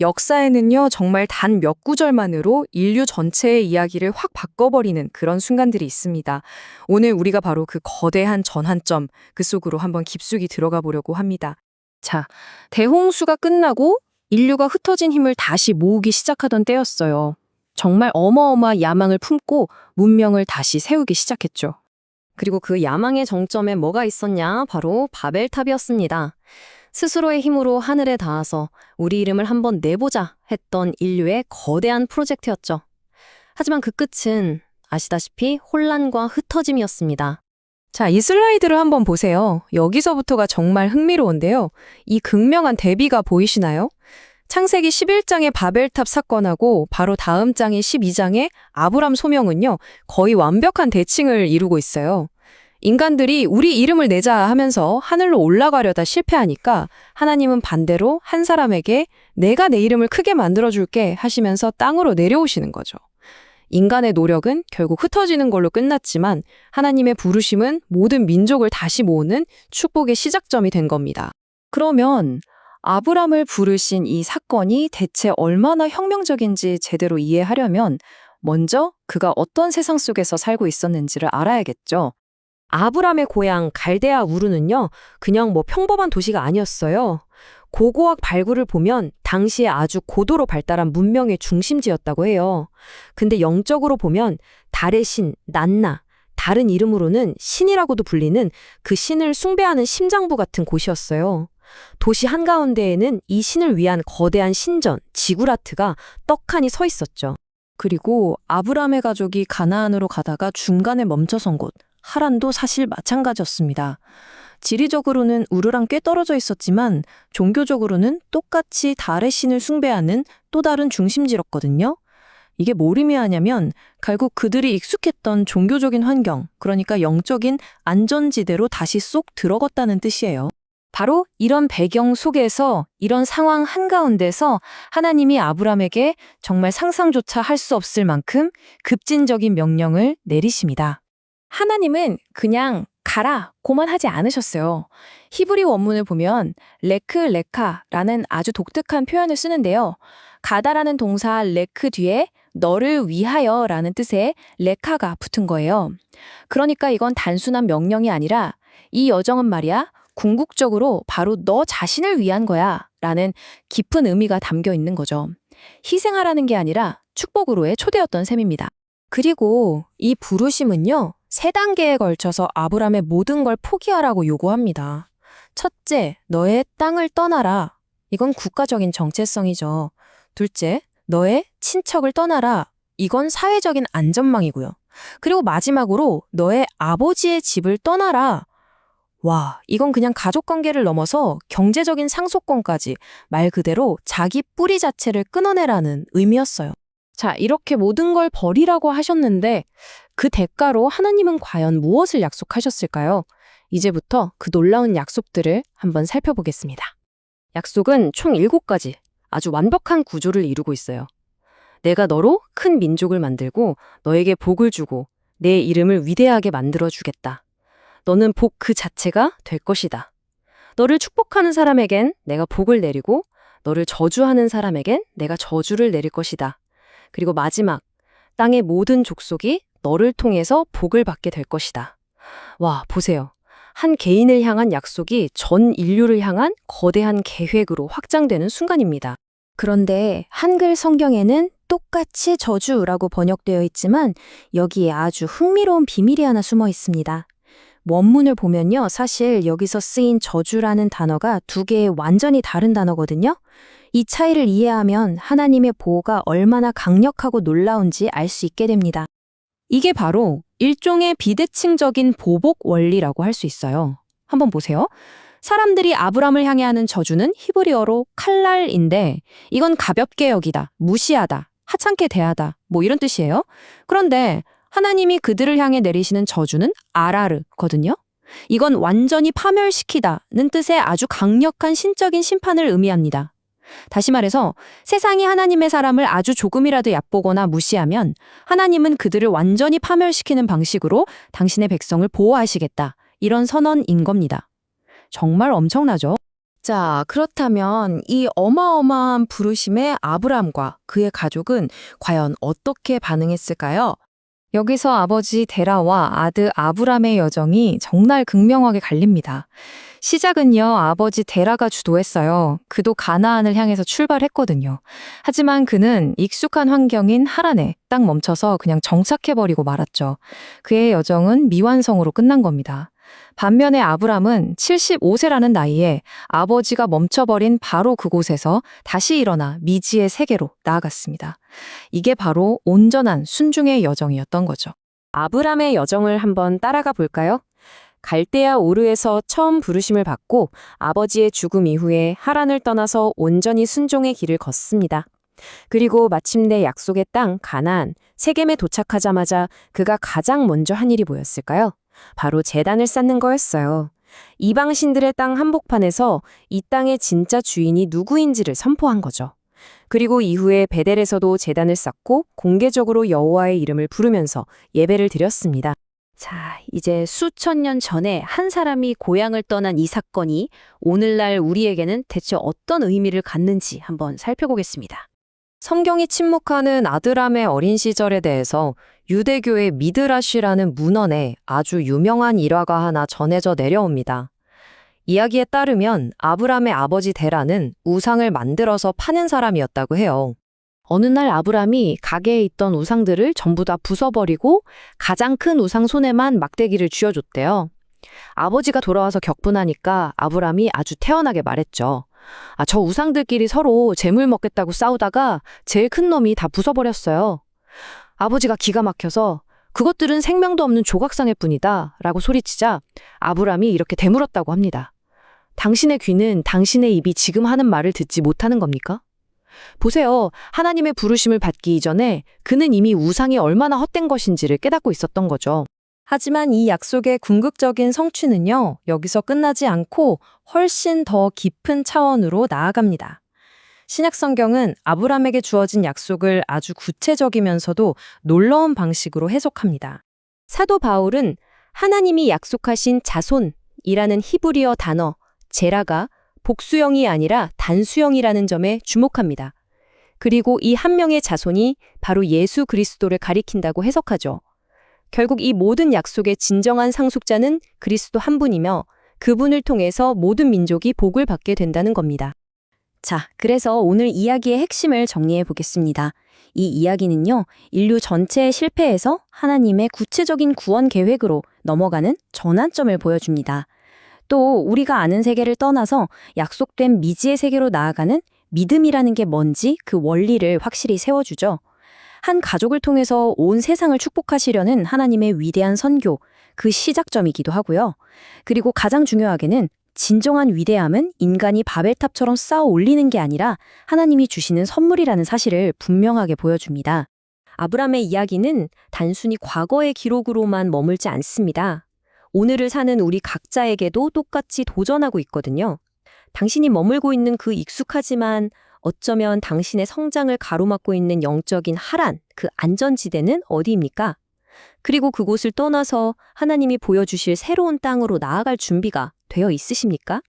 역사에는요, 정말 단 몇 구절만으로 인류 전체의 이야기를 확 바꿔버리는 그런 순간들이 있습니다. 오늘 우리가 바로 그 거대한 전환점, 그 속으로 한번 깊숙이 들어가 보려고 합니다. 자, 대홍수가 끝나고 인류가 흩어진 힘을 다시 모으기 시작하던 때였어요. 정말 어마어마한 야망을 품고 문명을 다시 세우기 시작했죠. 그리고 그 야망의 정점에 뭐가 있었냐? 바로 바벨탑이었습니다. 스스로의 힘으로 하늘에 닿아서 우리 이름을 한번 내보자 했던 인류의 거대한 프로젝트였죠. 하지만 그 끝은 아시다시피 혼란과 흩어짐이었습니다. 자, 이 슬라이드를 한번 보세요. 여기서부터가 정말 흥미로운데요. 이 극명한 대비가 보이시나요? 창세기 11장의 바벨탑 사건하고 바로 다음 장인 12장의 아브람 소명은요, 거의 완벽한 대칭을 이루고 있어요. 인간들이 우리 이름을 내자 하면서 하늘로 올라가려다 실패하니까 하나님은 반대로 한 사람에게 내가 내 이름을 크게 만들어줄게 하시면서 땅으로 내려오시는 거죠. 인간의 노력은 결국 흩어지는 걸로 끝났지만 하나님의 부르심은 모든 민족을 다시 모으는 축복의 시작점이 된 겁니다. 그러면 아브람을 부르신 이 사건이 대체 얼마나 혁명적인지 제대로 이해하려면 먼저 그가 어떤 세상 속에서 살고 있었는지를 알아야겠죠. 아브람의 고향 갈대아 우르는요, 그냥 평범한 도시가 아니었어요. 고고학 발굴을 보면 당시에 아주 고도로 발달한 문명의 중심지였다고 해요. 근데 영적으로 보면 달의 신, 난나, 다른 이름으로는 신이라고도 불리는 그 신을 숭배하는 심장부 같은 곳이었어요. 도시 한가운데에는 이 신을 위한 거대한 신전, 지구라트가 떡하니 서 있었죠. 그리고 아브람의 가족이 가나안으로 가다가 중간에 멈춰선 곳, 하란도 사실 마찬가지였습니다. 지리적으로는 우르랑 꽤 떨어져 있었지만 종교적으로는 똑같이 달의 신을 숭배하는 또 다른 중심지였거든요. 이게 뭘 의미하냐면 결국 그들이 익숙했던 종교적인 환경, 그러니까 영적인 안전지대로 다시 쏙 들어갔다는 뜻이에요. 바로 이런 배경 속에서, 이런 상황 한가운데서 하나님이 아브람에게 정말 상상조차 할 수 없을 만큼 급진적인 명령을 내리십니다. 하나님은 그냥 가라 고만 하지 않으셨어요. 히브리 원문을 보면 레크 레카라는 아주 독특한 표현을 쓰는데요. 가다라는 동사 레크 뒤에 너를 위하여라는 뜻의 레카가 붙은 거예요. 그러니까 이건 단순한 명령이 아니라 이 여정은 말이야, 궁극적으로 바로 너 자신을 위한 거야 라는 깊은 의미가 담겨 있는 거죠. 희생하라는 게 아니라 축복으로의 초대였던 셈입니다. 그리고 이 부르심은요, 3단계에 걸쳐서 아브람의 모든 걸 포기하라고 요구합니다. 첫째, 너의 땅을 떠나라. 이건 국가적인 정체성이죠. 둘째, 너의 친척을 떠나라. 이건 사회적인 안전망이고요. 그리고 마지막으로 너의 아버지의 집을 떠나라. 와, 이건 그냥 가족관계를 넘어서 경제적인 상속권까지 말 그대로 자기 뿌리 자체를 끊어내라는 의미였어요. 자, 이렇게 모든 걸 버리라고 하셨는데 그 대가로 하나님은 과연 무엇을 약속하셨을까요? 이제부터 그 놀라운 약속들을 한번 살펴보겠습니다. 약속은 총 7가지 아주 완벽한 구조를 이루고 있어요. 내가 너로 큰 민족을 만들고 너에게 복을 주고 내 이름을 위대하게 만들어주겠다. 너는 복 그 자체가 될 것이다. 너를 축복하는 사람에겐 내가 복을 내리고 너를 저주하는 사람에겐 내가 저주를 내릴 것이다. 그리고 마지막, 땅의 모든 족속이 너를 통해서 복을 받게 될 것이다. 와, 보세요. 한 개인을 향한 약속이 전 인류를 향한 거대한 계획으로 확장되는 순간입니다. 그런데 한글 성경에는 똑같이 저주라고 번역되어 있지만 여기에 아주 흥미로운 비밀이 하나 숨어 있습니다. 원문을 보면요, 사실 여기서 쓰인 저주라는 단어가 2개의 완전히 다른 단어거든요. 이 차이를 이해하면 하나님의 보호가 얼마나 강력하고 놀라운지 알 수 있게 됩니다. 이게 바로 일종의 비대칭적인 보복 원리라고 할 수 있어요. 한번 보세요. 사람들이 아브람을 향해 하는 저주는 히브리어로 칼랄인데 이건 가볍게 여기다, 무시하다, 하찮게 대하다 이런 뜻이에요. 그런데 하나님이 그들을 향해 내리시는 저주는 아라르거든요. 이건 완전히 파멸시키다는 뜻의 아주 강력한 신적인 심판을 의미합니다. 다시 말해서 세상이 하나님의 사람을 아주 조금이라도 얕보거나 무시하면 하나님은 그들을 완전히 파멸시키는 방식으로 당신의 백성을 보호하시겠다. 이런 선언인 겁니다. 정말 엄청나죠? 자, 그렇다면 이 어마어마한 부르심의 아브람과 그의 가족은 과연 어떻게 반응했을까요? 여기서 아버지 데라와 아들 아브람의 여정이 정말 극명하게 갈립니다. 시작은요, 아버지 데라가 주도했어요. 그도 가나안을 향해서 출발했거든요. 하지만 그는 익숙한 환경인 하란에 딱 멈춰서 그냥 정착해버리고 말았죠. 그의 여정은 미완성으로 끝난 겁니다. 반면에 아브람은 75세라는 나이에 아버지가 멈춰버린 바로 그곳에서 다시 일어나 미지의 세계로 나아갔습니다. 이게 바로 온전한 순종의 여정이었던 거죠. 아브람의 여정을 한번 따라가 볼까요? 갈대아 우르에서 처음 부르심을 받고 아버지의 죽음 이후에 하란을 떠나서 온전히 순종의 길을 걷습니다. 그리고 마침내 약속의 땅 가나안, 세겜에 도착하자마자 그가 가장 먼저 한 일이 뭐였을까요? 바로 제단을 쌓는 거였어요. 이방 신들의 땅 한복판에서 이 땅의 진짜 주인이 누구인지를 선포한 거죠. 그리고 이후에 베델에서도 제단을 쌓고 공개적으로 여호와의 이름을 부르면서 예배를 드렸습니다. 자, 이제 수천 년 전에 한 사람이 고향을 떠난 이 사건이 오늘날 우리에게는 대체 어떤 의미를 갖는지 한번 살펴보겠습니다. 성경이 침묵하는 아드람의 어린 시절에 대해서 유대교의 미드라시라는 문헌에 아주 유명한 일화가 하나 전해져 내려옵니다. 이야기에 따르면 아브람의 아버지 데라는 우상을 만들어서 파는 사람이었다고 해요. 어느 날 아브람이 가게에 있던 우상들을 전부 다 부숴버리고 가장 큰 우상 손에만 막대기를 쥐어줬대요. 아버지가 돌아와서 격분하니까 아브람이 아주 태연하게 말했죠. 저 우상들끼리 서로 재물 먹겠다고 싸우다가 제일 큰 놈이 다 부숴버렸어요. 아버지가 기가 막혀서 그것들은 생명도 없는 조각상일 뿐이다 라고 소리치자 아브람이 이렇게 되물었다고 합니다. 당신의 귀는 당신의 입이 지금 하는 말을 듣지 못하는 겁니까? 보세요. 하나님의 부르심을 받기 이전에 그는 이미 우상이 얼마나 헛된 것인지를 깨닫고 있었던 거죠. 하지만 이 약속의 궁극적인 성취는요, 여기서 끝나지 않고 훨씬 더 깊은 차원으로 나아갑니다. 신약 성경은 아브람에게 주어진 약속을 아주 구체적이면서도 놀라운 방식으로 해석합니다. 사도 바울은 하나님이 약속하신 자손이라는 히브리어 단어 제라가 복수형이 아니라 단수형이라는 점에 주목합니다. 그리고 이 한 명의 자손이 바로 예수 그리스도를 가리킨다고 해석하죠. 결국 이 모든 약속의 진정한 상속자는 그리스도 한 분이며 그분을 통해서 모든 민족이 복을 받게 된다는 겁니다. 자, 그래서 오늘 이야기의 핵심을 정리해 보겠습니다. 이 이야기는요, 인류 전체의 실패에서 하나님의 구체적인 구원 계획으로 넘어가는 전환점을 보여줍니다. 또 우리가 아는 세계를 떠나서 약속된 미지의 세계로 나아가는 믿음이라는 게 뭔지 그 원리를 확실히 세워주죠. 한 가족을 통해서 온 세상을 축복하시려는 하나님의 위대한 선교, 그 시작점이기도 하고요. 그리고 가장 중요하게는 진정한 위대함은 인간이 바벨탑처럼 쌓아 올리는 게 아니라 하나님이 주시는 선물이라는 사실을 분명하게 보여줍니다. 아브람의 이야기는 단순히 과거의 기록으로만 머물지 않습니다. 오늘을 사는 우리 각자에게도 똑같이 도전하고 있거든요. 당신이 머물고 있는 그 익숙하지만 어쩌면 당신의 성장을 가로막고 있는 영적인 하란, 그 안전지대는 어디입니까? 그리고 그곳을 떠나서 하나님이 보여주실 새로운 땅으로 나아갈 준비가 되어 있으십니까?